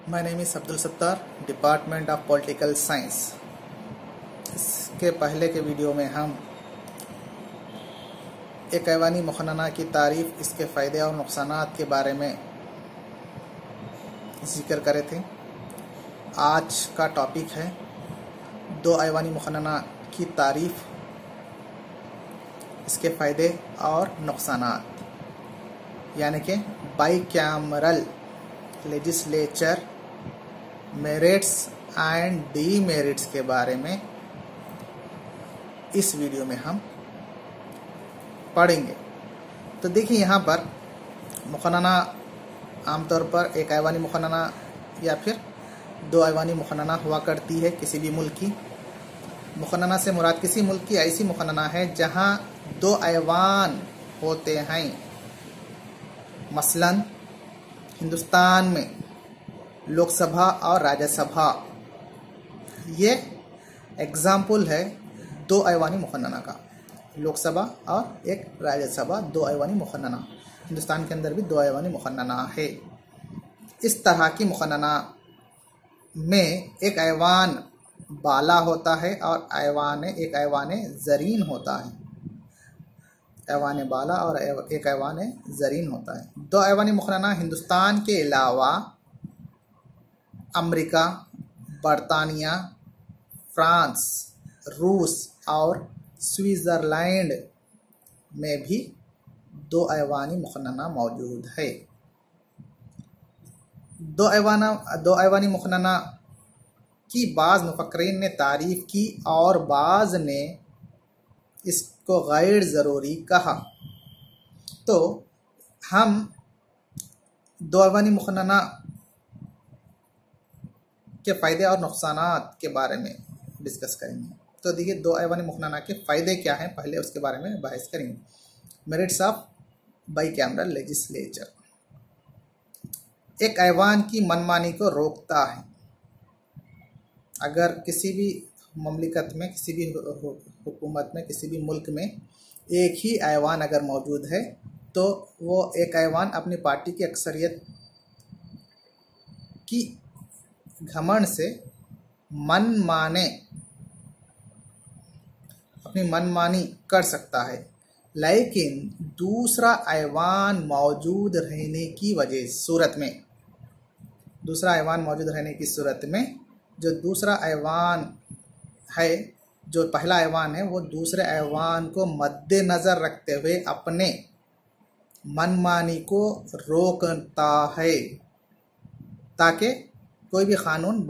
My name is Abdul Sattar, department of political science. इसके पहले के वीडियो में हम एक ऐवानी मुक़न्नना की तारीफ़, इसके फ़ायदे और नुक़सानात के बारे में जिक्र करे थे। आज का टॉपिक है दो ऐवानी मुक़न्नना की तारीफ़, इसके फ़ायदे और नुक़सानात, यानी कि bicameral legislature merits and demerits के बारे में इस वीडियो में हम पढ़ेंगे। तो देखिए, यहाँ पर मुक़न्नना आमतौर पर एक ऐवानी मुक़न्नना या फिर दो ऐवानी मुक़न्नना हुआ करती है। किसी भी मुल्क की मुक़न्नना से मुराद किसी मुल्क की ऐसी मुक़न्नना है जहाँ दो ऐवान होते हैं। मसलन हिंदुस्तान में लोकसभा और राज्यसभा, ये एग्जाम्पल है दो ऐवानी मुक़न्नना का। लोकसभा और एक राज्यसभा, दो ऐवानी मुक़न्नना। हिंदुस्तान के अंदर भी दो ऐवानी मुक़न्नना है। इस तरह की मुक़न्नना में एक ऐवान बाला होता है और एक ऐवान ज़रीन होता है। ऐवान बाला और एक ऐवान ज़रीन होता है। दो ऐवानी मुक़न्नना हिंदुस्तान के अलावा अमेरिका, बरतानिया, फ्रांस, रूस और स्विट्ज़रलैंड में भी दो ऐवानी मुक़न्नना मौजूद है। दो ऐवानी मुक़न्नना की बाज़ मुफ़क्किरीन ने तारीफ़ की और बाज़ ने इसको गैर ज़रूरी कहा। तो हम दो ऐवानी मुक़न्नना के फ़ायदे और नुक़सानात के बारे में डिस्कस करेंगे। तो देखिए, दो ऐवानी मुक़न्नना के फ़ायदे क्या हैं, पहले उसके बारे में बहस करेंगे। मेरिट्स ऑफ बाईकैमरल लेजिस्लेचर, एक ऐवान की मनमानी को रोकता है। अगर किसी भी ममलिकत में, किसी भी हुकूमत में, किसी भी मुल्क में एक ही ऐवान अगर मौजूद है तो वो एक ऐवान अपनी पार्टी की अक्सरियत की घमंड से अपनी मनमानी कर सकता है, लेकिन दूसरा ऐवान मौजूद रहने की सूरत में जो दूसरा ऐवान है, जो पहला ऐवान है, वो दूसरे ऐवान को मद्देनज़र रखते हुए अपने मनमानी को रोकता है, ताकि कोई भी कानून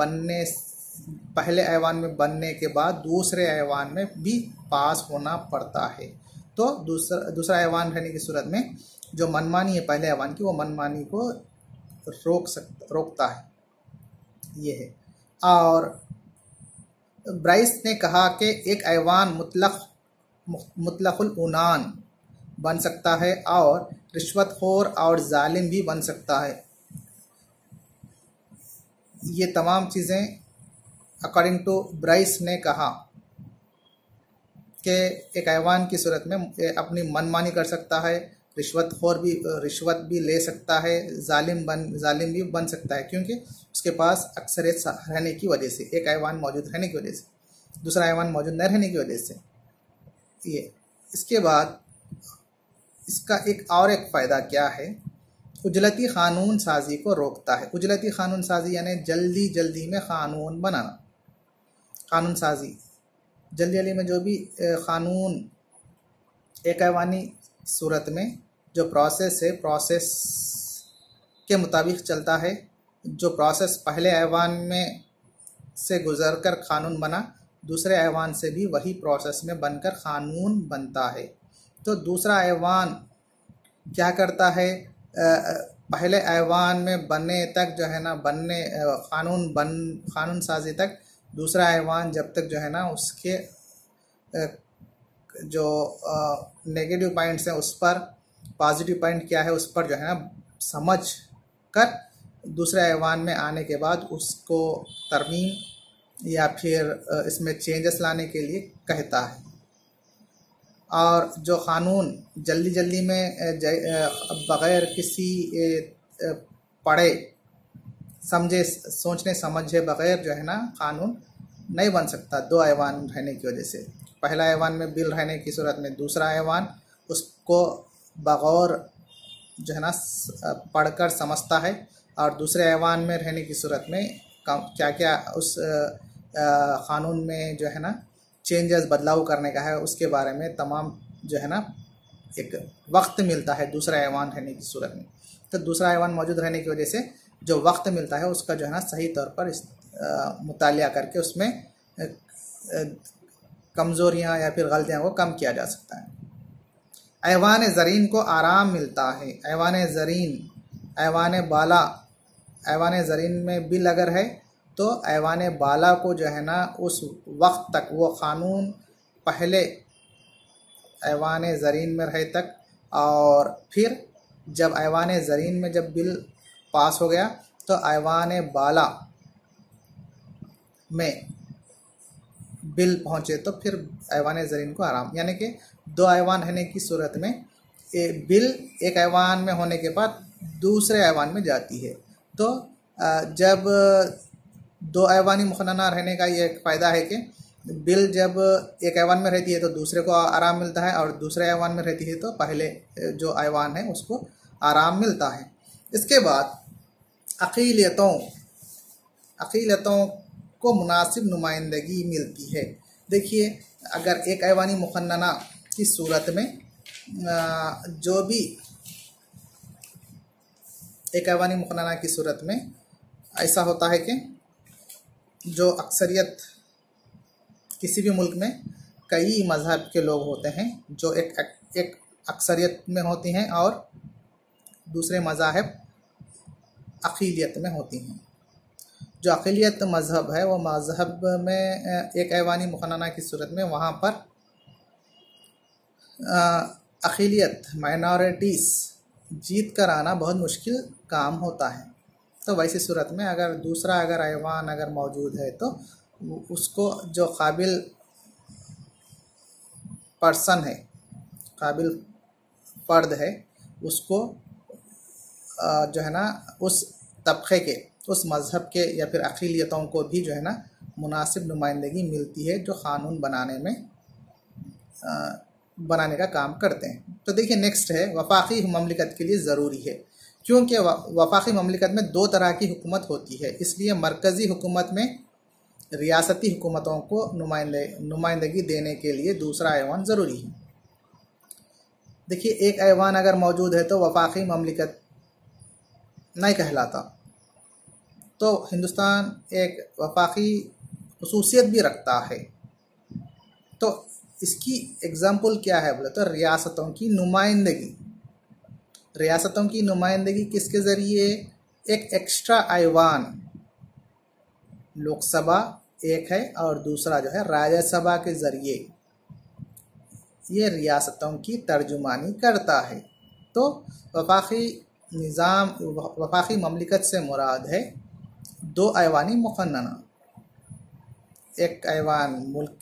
पहले ऐवान में बनने के बाद दूसरे ऐवान में भी पास होना पड़ता है। तो दूसरा ऐवान रहने की सूरत में जो मनमानी है पहले ऐवान की, वो मनमानी को रोकता है। ये है। और ब्राइस ने कहा कि एक ऐवान मुतलक़ुल उनान बन सकता है और रिश्वतखोर और जालिम भी बन सकता है। ये तमाम चीज़ें अकॉर्डिंग टू ब्राइस ने कहा कि एक ऐवान की सूरत में अपनी मनमानी कर सकता है, रिश्वत भी ले सकता है, जालिम भी बन सकता है, क्योंकि उसके पास अक्सरियत रहने की वजह से, एक ऐवान मौजूद रहने की वजह से, दूसरा ऐवान मौजूद न रहने की वजह से। ये इसके बाद इसका एक फ़ायदा क्या है, उजलती क़ानून साजी को रोकता है। उजलती क़ानून साजी यानी जल्दी में क़ानून बनाना। क़ानून साजी जल्दी में जो भी क़ानून एक ऐवानी सूरत में जो प्रोसेस है, प्रोसेस के मुताबिक चलता है। जो प्रोसेस पहले ऐवान में से गुज़रकर क़ानून बना, दूसरे ऐवान से भी वही प्रोसेस में बनकर क़ानून बनता है। तो दूसरा ऐवान क्या करता है, पहले ऐवान में बनने तक जो है ना, क़ानून साजी तक दूसरा ऐवान जब तक जो है ना, उसके जो नेगेटिव पॉइंट्स हैं उस पर, पॉजिटिव पॉइंट क्या है उस पर जो है ना समझ कर दूसरे ऐवान में आने के बाद उसको तरमीम या फिर इसमें चेंजेस लाने के लिए कहता है। और जो क़ानून जल्दी में बग़ैर किसी पढ़े समझे सोचने समझे बगैर जो है ना कानून नहीं बन सकता दो ऐवान रहने की वजह से। पहला ऐवान में बिल रहने की सूरत में दूसरा ऐवान उसको बगौर जो है ना पढ़कर समझता है, और दूसरे ऐवान में रहने की सूरत में क्या क्या उस कानून में जो है ना चेंजेस बदलाव करने का है उसके बारे में तमाम जो है ना एक वक्त मिलता है दूसरा ऐवान रहने की सूरत में। तो दूसरा ऐवान मौजूद रहने की वजह से जो वक्त मिलता है उसका जो है ना सही तौर पर मुतालिया करके उसमें कमज़ोरियाँ या फिर गलतियों को कम किया जा सकता है। ऐवान ज़रीन को आराम मिलता है। ऐवान ज़रीन, ऐवान बाला, ऐवान ज़रीन में बिल अगर है तो ऐवान बाला को जो है ना उस वक्त तक वो क़ानून पहले ऐवान ज़रीन में रहे तक, और फिर जब ऐवान ज़रीन में जब बिल पास हो गया तो ऐवान बाला में बिल पहुँचे तो फिर ऐवान ज़रीन को आराम, यानी कि दो ऐवान रहने की सूरत में बिल एक ऐवान में होने के बाद दूसरे ऐवान में जाती है। तो जब दो ऐवानी मुखन्ना रहने का ये एक फ़ायदा है कि बिल जब एक ऐवान में रहती है तो दूसरे को आराम मिलता है, और दूसरे ऐवान में रहती है तो पहले जो ऐवान है उसको आराम मिलता है। इसके बाद अक़ीलियतों को मुनासिब नुमाइंदगी मिलती है। देखिए, अगर एक ऐवानी मुखन्ना की सूरत में जो भी एक ऐवानी मुखन्ना की सूरत में ऐसा होता है कि जो अक्सरियत किसी भी मुल्क में कई मज़हब के लोग होते हैं जो एक अक्सरियत में होती हैं और दूसरे मज़ाहब अक़ीलियत में होती हैं। जो अक़ीलियत मज़हब है वो मज़हब में एक ऐवानी मुखन्ना की सूरत में वहाँ पर अक़ीलियत माइनॉरिटीज़ जीत कर आना बहुत मुश्किल काम होता है। तो वैसी सूरत में अगर दूसरा ऐवान अगर मौजूद है तो उसको जो काबिल पर्सन है, काबिल फ़र्द है, उसको जो है ना उस तबक़े के, उस मज़हब के या फिर अक़ीलियतों को भी जो है ना मुनासिब नुमाइंदगी मिलती है जो क़ानून बनाने का काम करते हैं। तो देखिए नेक्स्ट है वफाकी ममलिकत के लिए ज़रूरी है, क्योंकि वफाकी ममलिकत में दो तरह की हुकूमत होती है, इसलिए मरकज़ी हुकूमत में रियासती हुकूमतों को नुमाइंदगी देने के लिए दूसरा ऐवान ज़रूरी है। देखिए, एक ऐवान अगर मौजूद है तो वफाकी ममलिकत नहीं कहलाता। तो हिंदुस्तान एक वफाकी खुसूसियत भी रखता है। तो इसकी एग्ज़ाम्पल क्या है बोले तो रियासतों की नुमाइंदगी। रियासतों की नुमाइंदगी किसके ज़रिए? एक एक्स्ट्रा ऐवान, लोकसभा एक है और दूसरा जो है राज्यसभा के ज़रिए ये रियासतों की तर्जुमानी करता है। तो वफाकी निज़ाम, वफाकी ममलिकत से मुराद है दो ऐवानी मुखन्ना, एक ऐवान मुल्क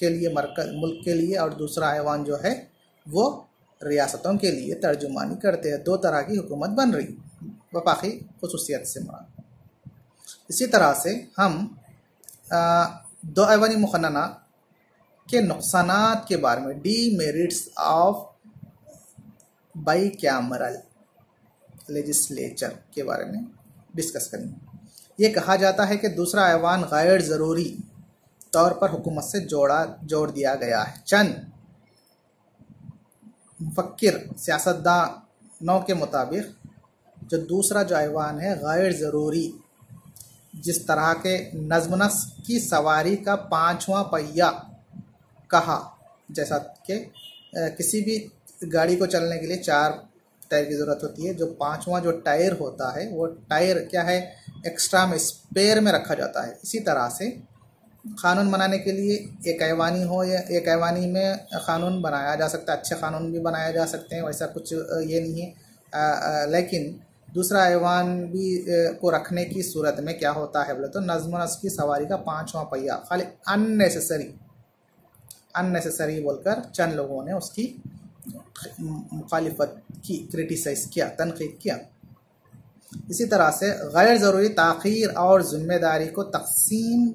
के लिए और दूसरा ऐवान जो है वो रियासतों के लिए तर्जुमानी करते हैं। दो तरह की हुकूमत बन रही वफाकी खुसूसियत से मुराद। इसी तरह से हम दो ऐवानी मुखन्ना के नुकसानात के बारे में, demerits of by cameral legislature के बारे में डिस्कस करेंगे। ये कहा जाता है कि दूसरा ऐवान गैर ज़रूरी तौर पर हुकूमत से जोड़ दिया गया है। चंद मुफक्किर सियासतदानों के मुताबिक जो दूसरा जो ऐवान है गैर ज़रूरी, जिस तरह के नज़्म-नस्क़ की सवारी का पाँचवां पहिया कहा, जैसा कि किसी भी गाड़ी को चलने के लिए चार टायर की ज़रूरत होती है, जो पाँचवां जो टायर होता है वो टायर क्या है, एक्स्ट्रा में स्पेयर में रखा जाता है। इसी तरह से क़ानून बनाने के लिए एक ऐवानी हो या एक ऐवानी में क़ानून बनाया जा सकता है, अच्छे क़ानून भी बनाए जा सकते हैं, वैसा कुछ ये नहीं है। लेकिन दूसरा ऐवान भी को रखने की सूरत में क्या होता है बोले तो नज़्म-नस्क़ की सवारी का पाँचवां पहिया खाली अननेसेसरी बोलकर चंद लोगों ने उसकी मुखालिफत की, क्रिटिसाइज़ किया, तनक़ीद किया। इसी तरह से गैर ज़रूरी ताख़ीर और ज़िम्मेदारी को तक़सीम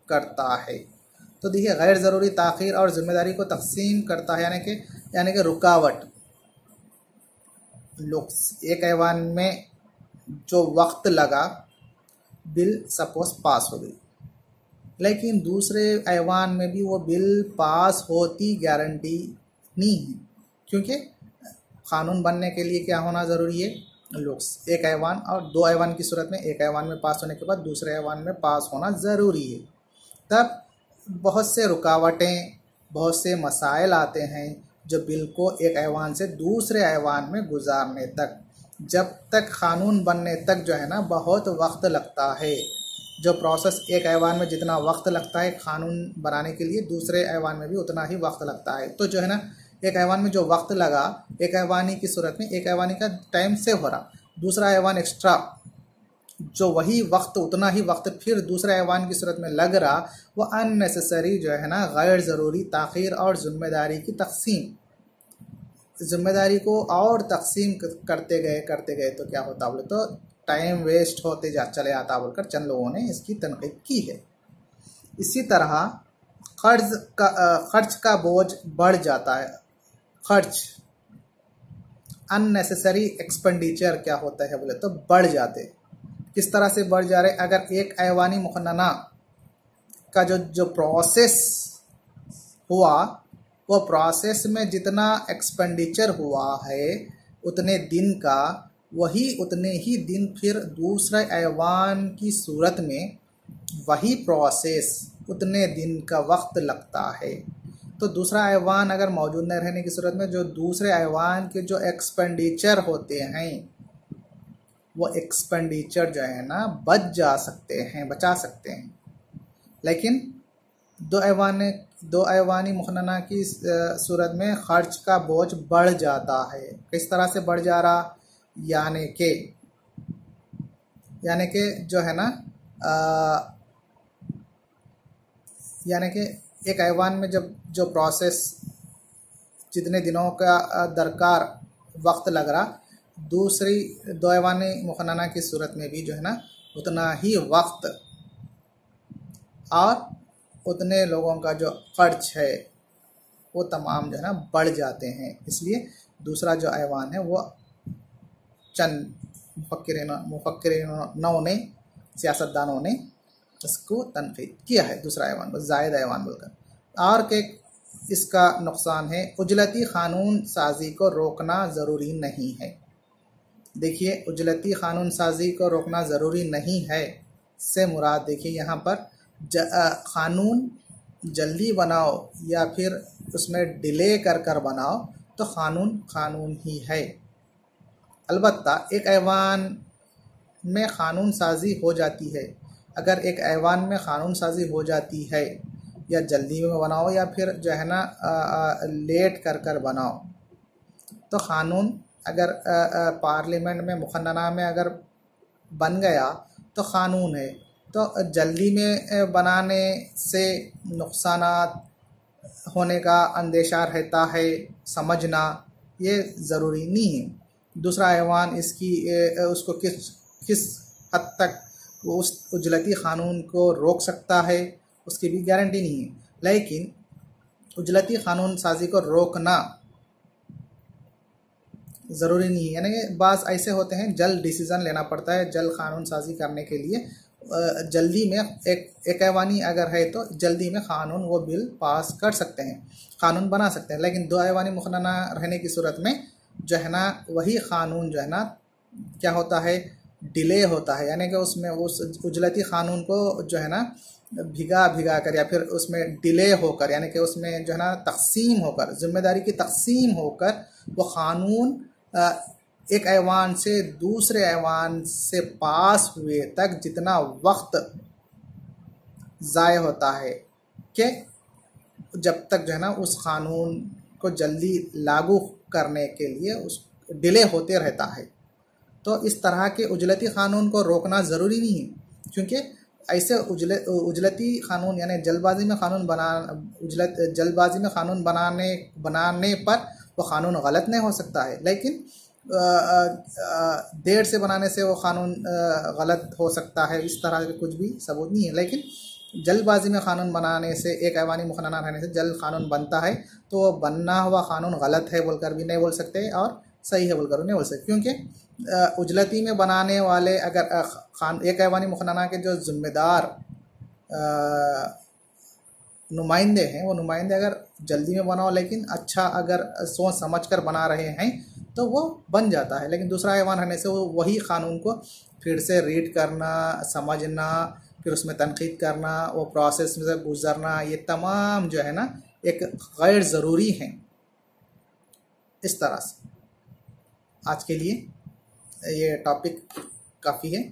करता है। तो देखिए, गैर ज़रूरी ताख़ीर और ज़िम्मेदारी को तक़सीम करता है यानी कि रुकावट। लोग एक ऐवान में जो वक्त लगा, बिल सपोज पास हो गई, लेकिन दूसरे ऐवान में भी वो बिल पास होती गारंटी नहीं है, क्योंकि क़ानून बनने के लिए क्या होना ज़रूरी है, लोग एक ऐवान और दो ऐवान की सूरत में एक ऐवान में पास होने के बाद दूसरे ऐवान में पास होना ज़रूरी है। तब बहुत से रुकावटें, बहुत से मसाइल आते हैं जो बिल को एक ऐवान से दूसरे ऐवान में गुजारने तक, जब तक क़ानून बनने तक जो है ना बहुत वक्त लगता है। जो प्रोसेस एक ऐवान में जितना वक्त लगता है क़ानून बनाने के लिए, दूसरे ऐवान में भी उतना ही वक्त लगता है। तो जो है ना, एक ऐवान में जो वक्त लगा एक ऐवानी की सूरत में, एक ऐवानी का टाइम सेव हो रहा, दूसरा ऐवान एक्स्ट्रा जो वही वक्त उतना ही वक्त फिर दूसरे ऐवान की सूरत में लग रहा, वो अननेसेसरी जो है ना गैर ज़रूरी ताख़ीर और ज़िम्मेदारी की तक़सीम, ज़िम्मेदारी को और तक़सीम करते गए तो क्या होता बोले तो टाइम वेस्ट होते चले आता बोलकर चंद लोगों ने इसकी तनक़ीद की है। इसी तरह खर्च का बोझ बढ़ जाता है। खर्च, अननेसेसरी एक्सपेंडिचर क्या होता है बोले तो बढ़ जाते। किस तरह से बढ़ जा रहे, अगर एक ऐवानी मुक़न्नना का जो प्रोसेस हुआ, वो प्रोसेस में जितना एक्सपेंडिचर हुआ है उतने दिन का, वही उतने ही दिन फिर दूसरे ऐवान की सूरत में वही प्रोसेस उतने दिन का वक्त लगता है। तो दूसरा ऐवान अगर मौजूद न रहने की सूरत में जो दूसरे ऐवान के जो एक्सपेंडिचर होते हैं, वो एक्सपेंडिचर जो है ना बचा सकते हैं। लेकिन दो ऐवानी मुक़न्नना की सूरत में ख़र्च का बोझ बढ़ जाता है। किस तरह से बढ़ जा रहा, यानी कि जो है ना यानी कि एक ऐवान में जब जो प्रोसेस जितने दिनों का दरकार वक्त लग रहा, दूसरी दो ऐवानी मुक़न्नना की सूरत में भी जो है ना उतना ही वक्त और उतने लोगों का जो खर्च है वो तमाम जो है ना बढ़ जाते हैं। इसलिए दूसरा जो ऐवान है वो चंद मुफक्किरीनों ने, सियासतदानों ने इसको तनक़ीद किया है, दूसरा ऐवान को ज़ायद ऐवान बोलकर। और के इसका नुकसान है, उजलती क़ानून साजी को रोकना ज़रूरी नहीं है। देखिए, उजलती क़ानून साजी को रोकना ज़रूरी नहीं है से मुराद देखिए यहाँ पर क़ानून जल्दी बनाओ या फिर उसमें डिले कर बनाओ तो क़ानून ही है। अलबत्ता एक ऐवान में क़ानून साजी हो जाती है, अगर एक ऐवान में क़ानून साजी हो जाती है, या जल्दी में बनाओ या फिर जो है ना लेट कर बनाओ, तो क़ानून अगर पार्लियामेंट में मुक़न्नना में अगर बन गया तो क़ानून है। तो जल्दी में बनाने से नुकसानात होने का अंदेशा रहता है, समझना ये ज़रूरी नहीं है। दूसरा ऐवान उसको किस हद तक वो उस उजलती क़ानून को रोक सकता है उसकी भी गारंटी नहीं है। लेकिन उजलती क़ानून साजी को रोकना ज़रूरी नहीं है, यानी कि बाज़ ऐसे होते हैं जल्द डिसीज़न लेना पड़ता है, जल्द क़ानून साजी करने के लिए जल्दी में एक ऐवानी अगर है तो जल्दी में क़ानून वो बिल पास कर सकते हैं, क़ानून बना सकते हैं। लेकिन दो ऐवानी मुक़न्नना रहने की सूरत में जो है ना वही क़ानून जो है ना क्या होता है, डिले होता है, यानी कि उसमें उस उजलती क़ानून को जो है ना भिगा कर या फिर उसमें डिले होकर, यानी कि उसमें जो है ना तक़सीम होकर, ज़िम्मेदारी की तक़सीम होकर वो क़ानून एक ऐवान से दूसरे ऐवान से पास हुए तक जितना वक्त ज़ाय होता है कि जब तक जो है ना उस क़ानून को जल्दी लागू करने के लिए उस डिले होते रहता है। तो इस तरह के उजलती क़ानून को रोकना ज़रूरी नहीं है, क्योंकि ऐसे उजलती क़ानून यानी जल्दबाजी में क़ानून बनाने पर वो क़ानून गलत नहीं हो सकता है, लेकिन देर से बनाने से वो कानून गलत हो सकता है, इस तरह के कुछ भी सबूत नहीं है। लेकिन जल्दबाजी में कानून बनाने से, एक ऐवानी मुखन्ना रहने से जल्द कानून बनता है, तो वो बनना हुआ कानून गलत है बोलकर भी नहीं बोल सकते और सही है बोलकर भी नहीं बोल सकते, क्योंकि उजलती में बनाने वाले अगर एक ऐवानी मुखन्ना के जो जिम्मेदार नुमाइंदे हैं, वो नुमाइंदे अगर जल्दी में बनाओ लेकिन अच्छा अगर सोच समझ कर बना रहे हैं तो वो बन जाता है। लेकिन दूसरा ऐवान रहने से वो वही कानून को फिर से रीड करना, समझना, फिर उसमें तनकीद करना, वो प्रोसेस में से गुजरना, ये तमाम जो है ना एक गैर ज़रूरी हैं। इस तरह से आज के लिए ये टॉपिक काफ़ी है।